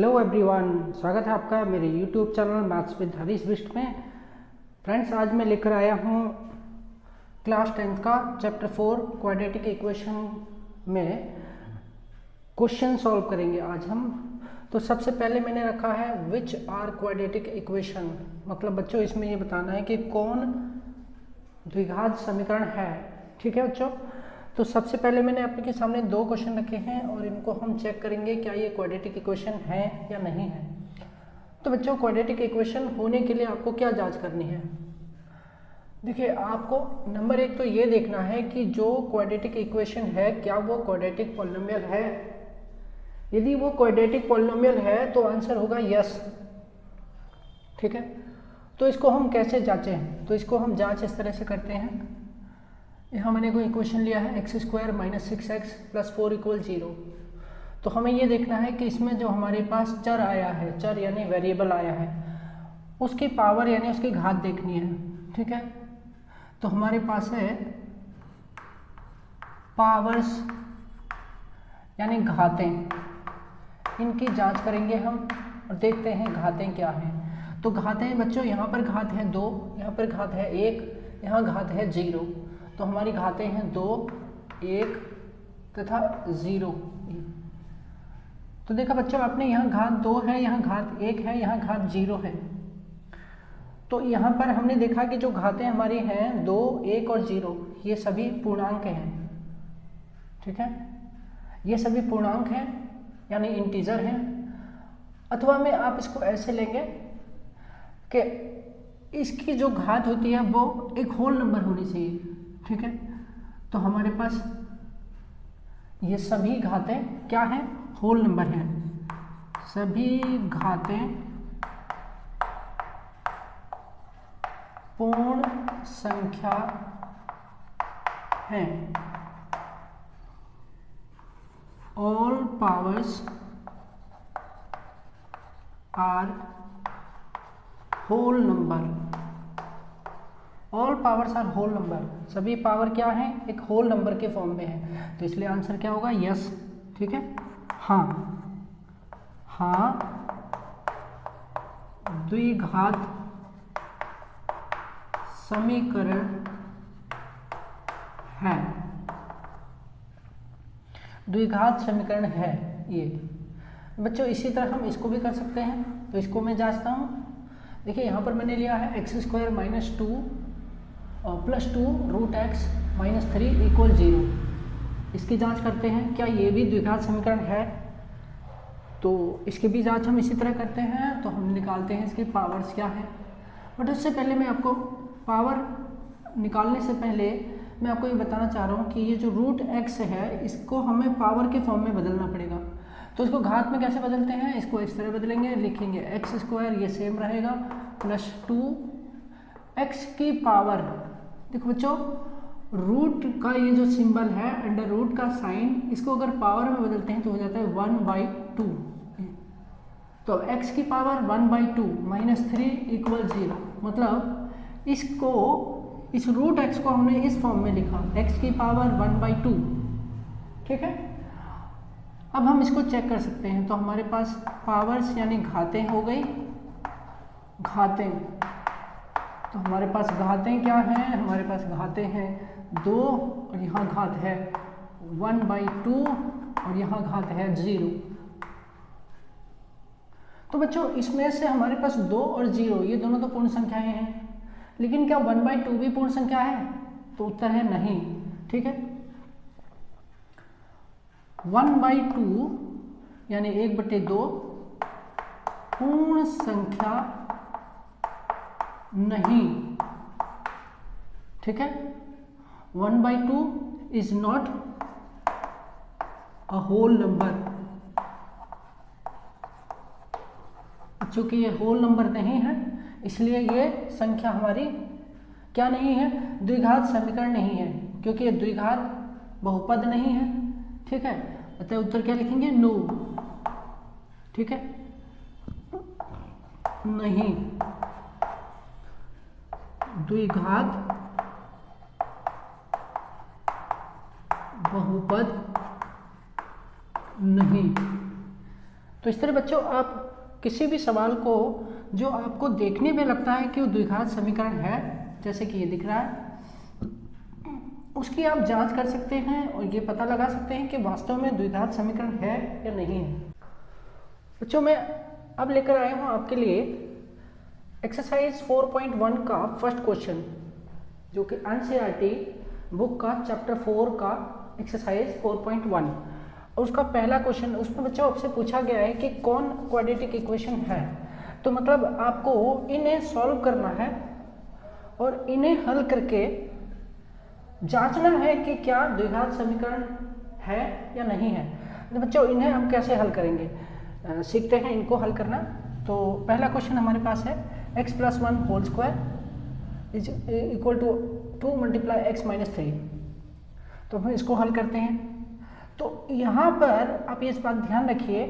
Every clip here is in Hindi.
हेलो एवरीवन, स्वागत है आपका मेरे YouTube channel maths with Harish Bisht में। फ्रेंड्स, आज मैं लेकर आया हूँ क्लास 10th का चैप्टर 4 क्वाड्रेटिक इक्वेशन में क्वेश्चन सॉल्व करेंगे आज हम। तो सबसे पहले मैंने रखा है विच आर क्वाड्रेटिक इक्वेशन, मतलब बच्चों इसमें ये बताना है कि कौन द्विघात समीकरण है। ठीक है बच्चों, तो सबसे पहले मैंने आपके सामने दो क्वेश्चन रखे हैं और इनको हम चेक करेंगे क्या ये क्वाड्रेटिक इक्वेशन है या नहीं है। तो बच्चों, क्वाड्रेटिक इक्वेशन होने के लिए आपको क्या जांच करनी है? देखिए, आपको नंबर एक तो ये देखना है कि जो क्वाड्रेटिक इक्वेशन है क्या वो क्वाड्रेटिक पॉलिनोमियल है। यदि वो क्वाड्रेटिक पॉलिनोमियल है तो आंसर होगा यस। ठीक है, तो इसको हम कैसे जांचें? तो इसको हम जांच इस तरह से करते हैं। यहाँ मैंने कोई इक्वेशन लिया है x² - 6x + 4 = 0। तो हमें ये देखना है कि इसमें जो हमारे पास चर आया है, चर यानी वेरिएबल आया है, उसकी पावर यानी उसकी घात देखनी है। ठीक है, तो हमारे पास है पावर्स यानी घातें, इनकी जांच करेंगे हम और देखते हैं घातें क्या हैं। तो घातें बच्चों, यहाँ पर घात है 2, यहाँ पर घात है 1, यहाँ घात है 0। तो हमारी घातें हैं 2, 1 तथा 0। तो देखा बच्चों आपने, यहाँ घात 2 है, यहाँ घात 1 है, यहाँ घात 0 है। तो यहाँ पर हमने देखा कि जो घातें हमारी हैं 2, 1 और 0, ये सभी पूर्णांक हैं। ठीक है, ये सभी पूर्णांक हैं यानी इंटीजर हैं। अथवा में आप इसको ऐसे लेंगे कि इसकी जो घात होती है वो एक होल नंबर होनी चाहिए। ठीक है, तो हमारे पास ये सभी घातें क्या हैं? होल नंबर हैं। सभी घातें पूर्ण संख्या हैं। All powers are whole number. All powers are whole number, सभी पावर क्या है? एक होल नंबर के फॉर्म में है। तो इसलिए आंसर क्या होगा? यस। ठीक है, हाँ द्विघात समीकरण है। द्विघात समीकरण है ये बच्चों। इसी तरह हम इसको भी कर सकते हैं। तो इसको मैं जांचता हूँ। देखिए, यहाँ पर मैंने लिया है x² - 2 + 2 √x - 3 = 0। इसकी जांच करते हैं क्या ये भी द्विघात समीकरण है। तो इसकी भी जांच हम इसी तरह करते हैं। तो हम निकालते हैं इसकी पावर्स क्या है। बट उससे पहले मैं आपको पावर निकालने से पहले मैं आपको ये बताना चाह रहा हूँ कि ये जो √x है इसको हमें पावर के फॉर्म में बदलना पड़ेगा। तो इसको घात में कैसे बदलते हैं? इसको इस तरह बदलेंगे, लिखेंगे x², ये सेम रहेगा, + 2x की पावर। देखो बच्चों, रूट का ये जो सिंबल है, अंडर रूट का साइन, इसको अगर पावर में बदलते हैं तो हो जाता है 1/2। तो x की पावर 1/2 - 3 = 0। मतलब इसको, इस √x को हमने इस फॉर्म में लिखा, x की पावर 1/2। ठीक है, अब हम इसको चेक कर सकते हैं। तो हमारे पास पावर्स यानी घातें हो गई। घातें, तो हमारे पास घातें क्या हैं? हमारे पास घातें हैं 2 और यहाँ घात है 1/2 और यहाँ घात है 0। तो बच्चों, इसमें से हमारे पास 2 और 0 ये दोनों तो पूर्ण संख्याएं हैं, लेकिन क्या 1/2 भी पूर्ण संख्या है? तो उत्तर है नहीं। ठीक है, 1/2 यानी 1/2 पूर्ण संख्या नहीं। ठीक है, 1/2 is not a whole number. चूंकि ये होल नंबर नहीं है इसलिए ये संख्या हमारी क्या नहीं है? द्विघात समीकरण नहीं है, क्योंकि ये द्विघात बहुपद नहीं है। ठीक है, अतः उत्तर क्या लिखेंगे? नो। ठीक है, नहीं, द्विघात बहुपद नहीं। तो इस तरह बच्चों आप किसी भी सवाल को जो आपको देखने में लगता है कि वो द्विघात समीकरण है, जैसे कि ये दिख रहा है, उसकी आप जांच कर सकते हैं और ये पता लगा सकते हैं कि वास्तव में द्विघात समीकरण है या नहीं है। बच्चों मैं अब लेकर आया हूँ आपके लिए एक्सरसाइज 4.1 का फर्स्ट क्वेश्चन, जो कि एनसीईआरटी बुक का चैप्टर 4 का एक्सरसाइज 4.1 और उसका पहला क्वेश्चन। उसमें बच्चों आपसे पूछा गया है कि कौन क्वाड्रेटिक इक्वेशन है। तो मतलब आपको इन्हें सॉल्व करना है और इन्हें हल करके जांचना है कि क्या द्विघात समीकरण है या नहीं है। तो बच्चों इन्हें हम कैसे हल करेंगे, सीखते हैं इनको हल करना। तो पहला क्वेश्चन हमारे पास है x + 1 whole square is equal to 2 × x - 3। तो हम इसको हल करते हैं। तो यहाँ पर आप ये इस बात ध्यान रखिए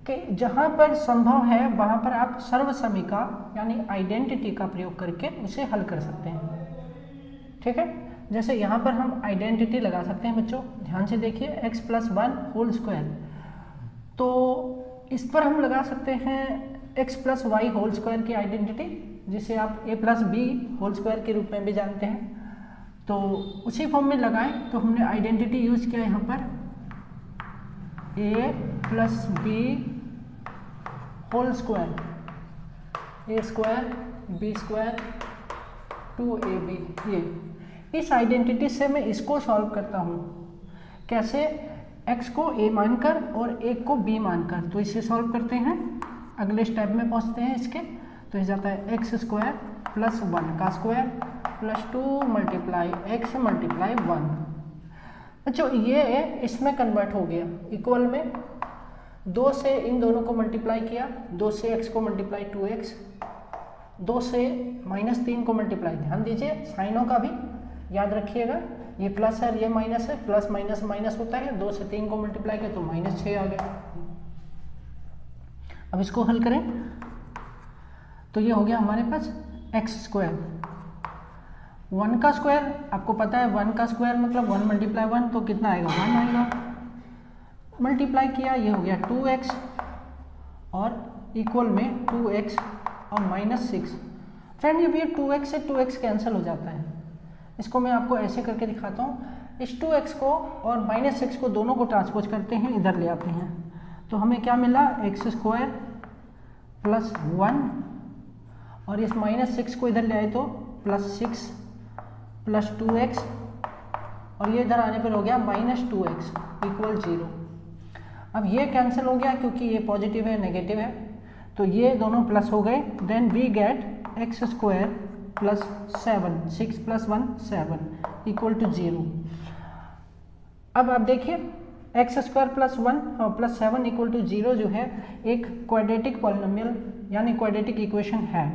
कि जहाँ पर संभव है वहाँ पर आप सर्वसमीका यानी आइडेंटिटी का प्रयोग करके उसे हल कर सकते हैं। ठीक है, जैसे यहाँ पर हम आइडेंटिटी लगा सकते हैं बच्चों, ध्यान से देखिए x + 1 होल स्क्वायर। तो इस पर हम लगा सकते हैं x + y होल स्क्वायर की आइडेंटिटी, जिसे आप a + b होल स्क्वायर के रूप में भी जानते हैं। तो उसी फॉर्म में लगाएं। तो हमने आइडेंटिटी यूज किया यहाँ पर a + b whole square, a² b² 2ab। ये इस आइडेंटिटी से मैं इसको सॉल्व करता हूँ। कैसे, x को a मानकर और 1 को b मानकर। तो इसे सॉल्व करते हैं, अगले स्टेप में पहुँचते हैं इसके। तो ये जाता है x² + 1 का स्क्वायर + 2 × x × 1। बच्चों ये इसमें कन्वर्ट हो गया, इक्वल में 2 से इन दोनों को मल्टीप्लाई किया, 2 से x को मल्टीप्लाई 2x, 2 से -3 को मल्टीप्लाई। ध्यान दीजिए साइनों का भी याद रखिएगा, ये प्लस है ये माइनस है, प्लस माइनस माइनस होता है। 2 से 3 को मल्टीप्लाई किया तो -6 आ गया। अब इसको हल करें तो ये हो गया हमारे पास x²। 1 का स्क्वायर आपको पता है, 1 का स्क्वायर मतलब 1 × 1 तो कितना आएगा, 1 आएगा। मल्टीप्लाई किया, ये हो गया 2x और इक्वल में 2x और -6। फ्रेंड ये भी 2x से 2x कैंसिल हो जाता है। इसको मैं आपको ऐसे करके दिखाता हूँ। इस 2x को और -6 को दोनों को ट्रांसपोज करते हैं, इधर ले आते हैं। तो हमें क्या मिला, x² + 1 और इस -6 को इधर ले आए तो +6 + 2x और ये इधर आने पर हो गया -2x = 0। अब ये कैंसिल हो गया क्योंकि ये पॉजिटिव है नेगेटिव है, तो ये दोनों प्लस हो गए। Then we get x² + 7, 6 + 1 7 = 0। अब आप देखिए x² + 1 और +7 = 0 जो है एक क्वाड्रेटिक पॉलिनोमियल यानी क्वाड्रेटिक इक्वेशन है।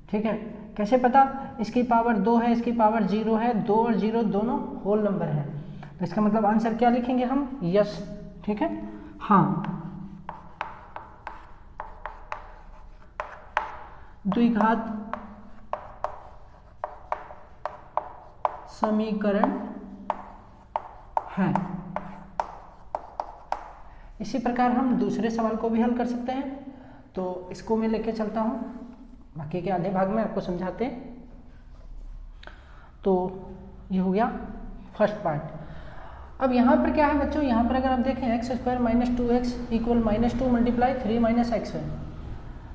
ठीक है, कैसे पता, इसकी पावर 2 है, इसकी पावर 0 है, 2 और 0 दोनों होल नंबर है। तो इसका मतलब आंसर क्या लिखेंगे हम, यस। ठीक है, हाँ द्विघात समीकरण है। इसी प्रकार हम दूसरे सवाल को भी हल कर सकते हैं। तो इसको मैं लेके चलता हूँ, बाकी के आधे भाग में आपको समझाते हैं। तो ये हो गया फर्स्ट पार्ट। अब यहाँ पर क्या है बच्चों, यहाँ पर अगर आप देखें x² - 2x = -2 × 3 - x है।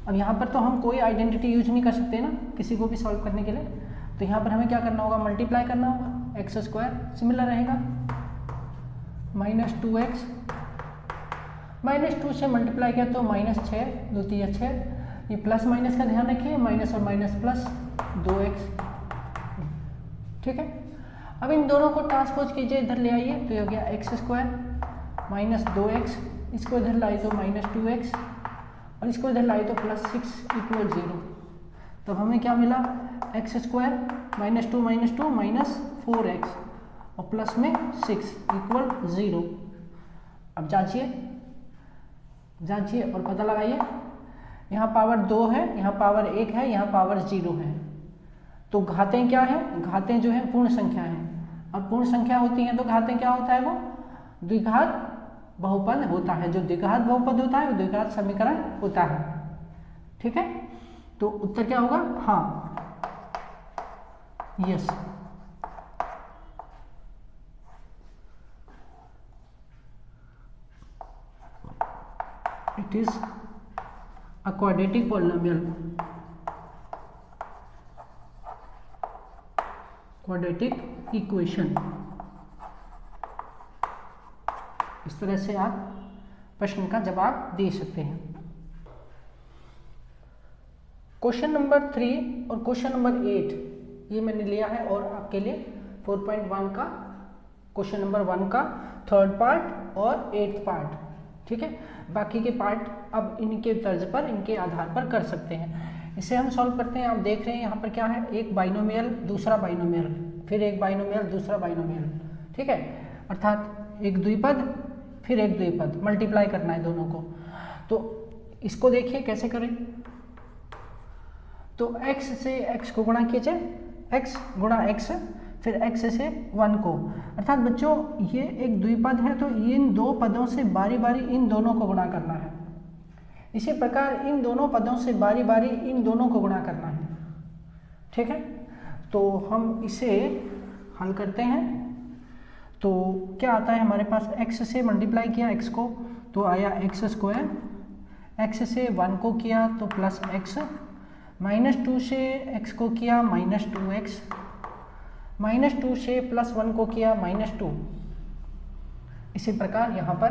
अब यहाँ पर तो हम कोई आइडेंटिटी यूज नहीं कर सकते ना किसी को भी सॉल्व करने के लिए। तो यहाँ पर हमें क्या करना होगा, मल्टीप्लाई करना होगा। x² सिमिलर रहेगा -2x, -2 से मल्टीप्लाई किया तो -6, 2 × 3 = 6। ये प्लस माइनस का ध्यान रखिए, माइनस और माइनस प्लस 2x। ठीक है, अब इन दोनों को ट्रांसपोज कीजिए, इधर ले आइए। तो ये हो गया x² - 2x, इसको इधर लाई तो -2x और इसको इधर लाई तो +6 = 0। तो हमें क्या मिला, x² - 2 - 4x और प्लस में 6 = 0। अब जांचिए और पता लगाइए। यहाँ पावर 2 है, यहाँ पावर 1 है, यहाँ पावर 0 है। तो घातें क्या है, घातें जो है पूर्ण संख्या है, और पूर्ण संख्या होती हैं तो घातें क्या होता है, वो द्विघात बहुपद होता है, जो द्विघात बहुपद होता है वो द्विघात समीकरण होता है। ठीक है, तो उत्तर क्या होगा? हाँ, yes. It is a quadratic polynomial, quadratic equation. इस तरह से आप प्रश्न का जवाब दे सकते हैं। क्वेश्चन नंबर 3 और क्वेश्चन नंबर 8 ये मैंने लिया है, और आपके लिए 4.1 का क्वेश्चन नंबर 1 का 3rd पार्ट और 8th पार्ट। ठीक है, बाकी के पार्ट अब इनके तर्ज पर, इनके आधार पर कर सकते हैं। इसे हम सॉल्व करते हैं। आप देख रहे हैं यहाँ पर क्या है, एक बाइनोमियल दूसरा बाइनोमियल, फिर एक बाइनोमियल दूसरा बाइनोमियल। ठीक है, अर्थात एक द्विपद फिर एक द्विपद, मल्टीप्लाई करना है दोनों को। तो इसको देखिए कैसे करें। तो x से x को गुणा कीजिए, x गुणा x, फिर x से 1 को। अर्थात बच्चों ये एक द्विपद है, तो इन दो पदों से बारी बारी इन दोनों को गुणा करना है। इसी प्रकार इन दोनों पदों से बारी बारी इन दोनों को गुणा करना है। ठीक है, तो हम इसे हल करते हैं। तो क्या आता है हमारे पास, x से मल्टीप्लाई किया x को तो आया x², x से 1 को किया तो प्लस x, -2 से x को किया -2x, -2 से +1 को किया -2। इसी प्रकार यहाँ पर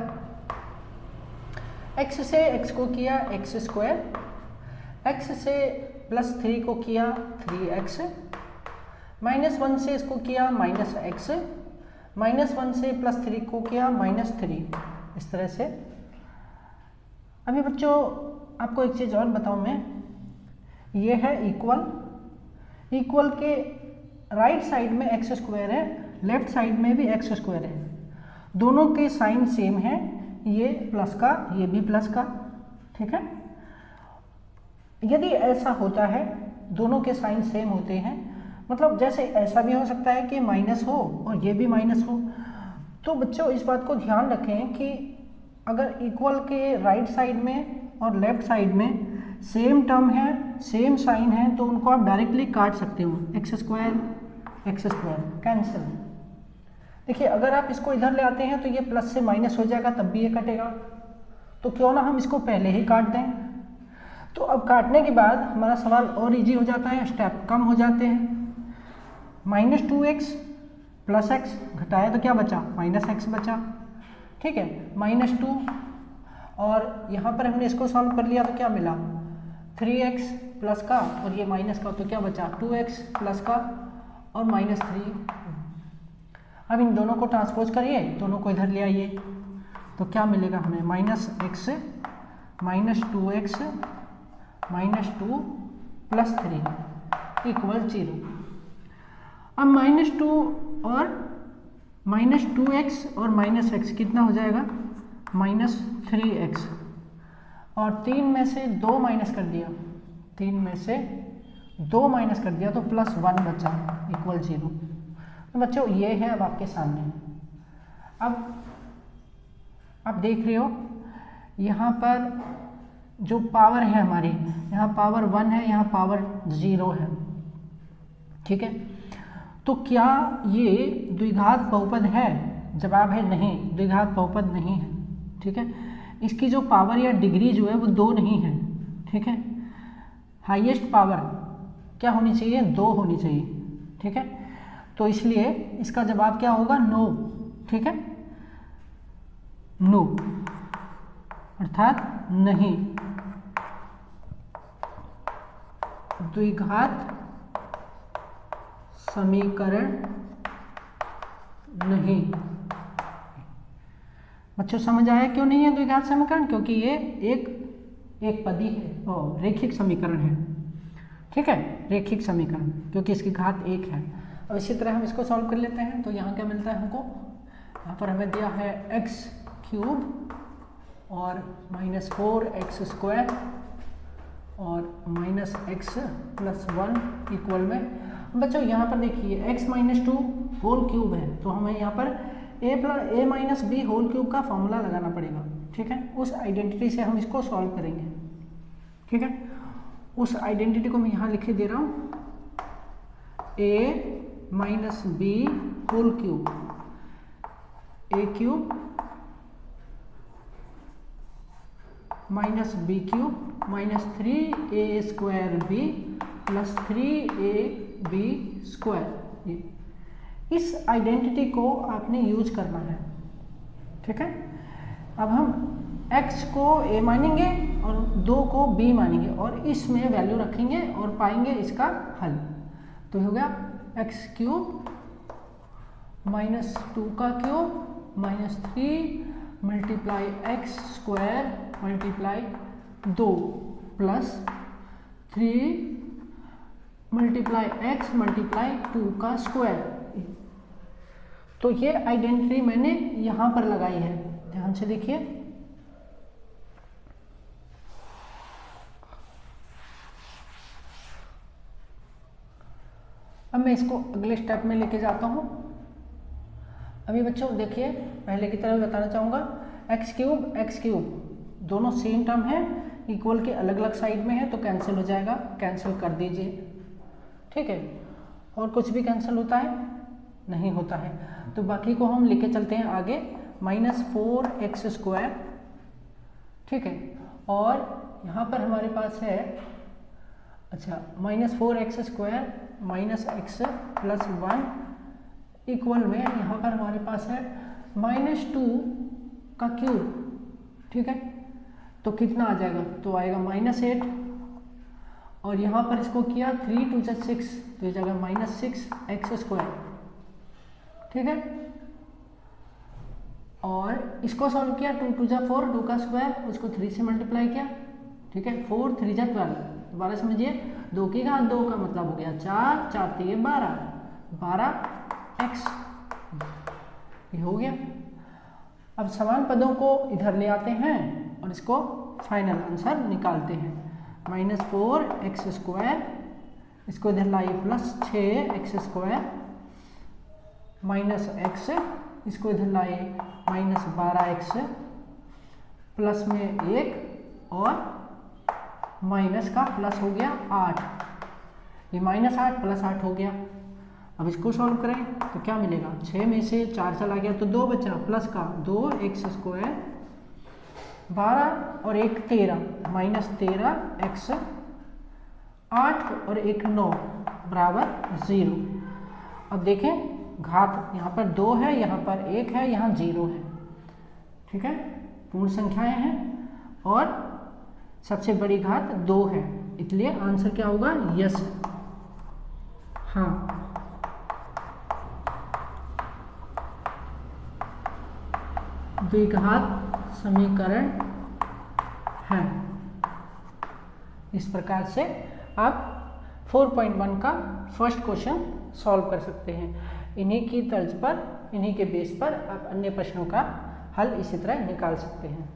x से x को किया x², x से +3 को किया 3x, -1 से इसको किया -x, -1 से +3 को किया -3। इस तरह से। अभी बच्चों आपको एक चीज़ और बताऊं मैं, ये है इक्वल, इक्वल के राइट साइड में x² है, लेफ्ट साइड में भी x² है, दोनों के साइन सेम है, ये प्लस का ये भी प्लस का। ठीक है, यदि ऐसा होता है दोनों के साइन सेम होते हैं, मतलब जैसे ऐसा भी हो सकता है कि माइनस हो और ये भी माइनस हो, तो बच्चों इस बात को ध्यान रखें कि अगर इक्वल के राइट साइड में और लेफ्ट साइड में सेम टर्म है, सेम साइन है, तो उनको आप डायरेक्टली काट सकते हो, x² कैंसिल। देखिए अगर आप इसको इधर ले आते हैं तो ये प्लस से माइनस हो जाएगा, तब भी ये कटेगा, तो क्यों ना हम इसको पहले ही काट दें। तो अब काटने के बाद हमारा सवाल और इजी हो जाता है, स्टेप कम हो जाते हैं। -2x प्लस x घटाया तो क्या बचा, -x बचा। ठीक है, -2, और यहाँ पर हमने इसको सॉल्व कर लिया तो क्या मिला, 3x प्लस का और ये माइनस का, तो क्या बचा 2x प्लस का और -3। अब इन दोनों को ट्रांसपोज करिए, दोनों को इधर ले आइए, तो क्या मिलेगा हमें, -x -2x -2 + 3 = 0। अब -2 और -2x और -x कितना हो जाएगा, -3x, और 3 में से 2 माइनस कर दिया, 3 में से 2 माइनस कर दिया तो +1 बचा = 0। तो बच्चों ये है अब आपके सामने। अब आप देख रहे हो यहाँ पर जो पावर है हमारी, यहाँ पावर 1 है, यहाँ पावर 0 है। ठीक है, तो क्या ये द्विघात बहुपद है, जवाब है नहीं, द्विघात बहुपद नहीं है। ठीक है, इसकी जो पावर या डिग्री जो है वो 2 नहीं है। ठीक है, हाईएस्ट पावर क्या होनी चाहिए, 2 होनी चाहिए। ठीक है, तो इसलिए इसका जवाब क्या होगा, नो। ठीक है, नो अर्थात नहीं, द्विघात समीकरण नहीं। बच्चों समझ आया क्यों नहीं है द्विघात समीकरण, क्योंकि ये एक पदी है और रेखिक समीकरण है। ठीक है, रेखिक समीकरण, क्योंकि इसकी घात 1 है। अब इसी तरह हम इसको सॉल्व कर लेते हैं। तो यहाँ क्या मिलता है हमको, यहाँ पर हमें दिया है x³ और -4x² और -x + 1 इक्वल में। बच्चों यहाँ पर देखिए x - 2 होल क्यूब है, तो हमें यहाँ पर ए माइनस बी होल क्यूब का फॉर्मूला लगाना पड़ेगा, ठीक है। उस आइडेंटिटी से हम इसको सॉल्व करेंगे, ठीक है। उस आइडेंटिटी को मैं यहाँ लिखे दे रहा हूँ, A minus B whole cube, A cube minus B cube minus 3a square B plus 3ab square. इस आइडेंटिटी को आपने यूज करना है, ठीक है। अब हम x को a मानेंगे और 2 को b मानेंगे और इसमें वैल्यू रखेंगे और पाएंगे इसका हल। तो हो गया x क्यूब माइनस 2 का cube minus 3 multiply x square multiply 2 plus 3 multiply x multiply 2 का स्क्वायर। तो ये आइडेंटिटी मैंने यहाँ पर लगाई है, ध्यान से देखिए। अब मैं इसको अगले स्टेप में लेके जाता हूँ। अभी बच्चों देखिए, पहले की तरह बताना चाहूँगा, एक्स क्यूब दोनों सेम टर्म है, इक्वल के अलग अलग साइड में है तो कैंसिल हो जाएगा, कैंसिल कर दीजिए, ठीक है। और कुछ भी कैंसिल होता है नहीं होता है, तो बाकी को हम लेके चलते हैं आगे। माइनस 4x स्क्वायर, ठीक है। और यहाँ पर हमारे पास है, अच्छा, minus 4x square minus x plus 1 equal में यहाँ पर हमारे पास है माइनस 2 का क्यूब, ठीक है। तो कितना आ जाएगा, तो आएगा माइनस 8 और यहाँ पर इसको किया 3 2 6 तो ये जाएगा माइनस 6x स्क्वायर, ठीक है। और इसको सॉल्व किया 2 2 4 2 का स्क्वायर, उसको 3 से मल्टीप्लाई किया, ठीक है। 4 3 12, दोबारा समझिए, 2 की घात 2 का मतलब हो गया 4 4 3 12x, ये हो गया। अब समान पदों को इधर ले आते हैं और इसको फाइनल आंसर निकालते हैं। माइनस 4x स्क्वायर, इसको इधर लाइए plus 6x square minus x, इसको इधर लाए माइनस 12x प्लस में 1 और माइनस का प्लस हो गया 8, ये माइनस 8 प्लस 8 हो गया। अब इसको सॉल्व करें तो क्या मिलेगा, 6 में से 4 चला गया तो 2 बचा, प्लस का 2x स्क्वायर 12 और 1 13 माइनस 13x 8 और 1 9 बराबर 0। अब देखें घात यहाँ पर 2 है, यहाँ पर 1 है, यहाँ 0 है, ठीक है। पूर्ण संख्याएं हैं और सबसे बड़ी घात 2 है, इसलिए आंसर क्या होगा, यस, हाँ। द्विघात समीकरण है। इस प्रकार से आप 4.1 का फर्स्ट क्वेश्चन सॉल्व कर सकते हैं। इन्हीं की तर्ज पर, इन्हीं के बेस पर आप अन्य प्रश्नों का हल इसी तरह निकाल सकते हैं।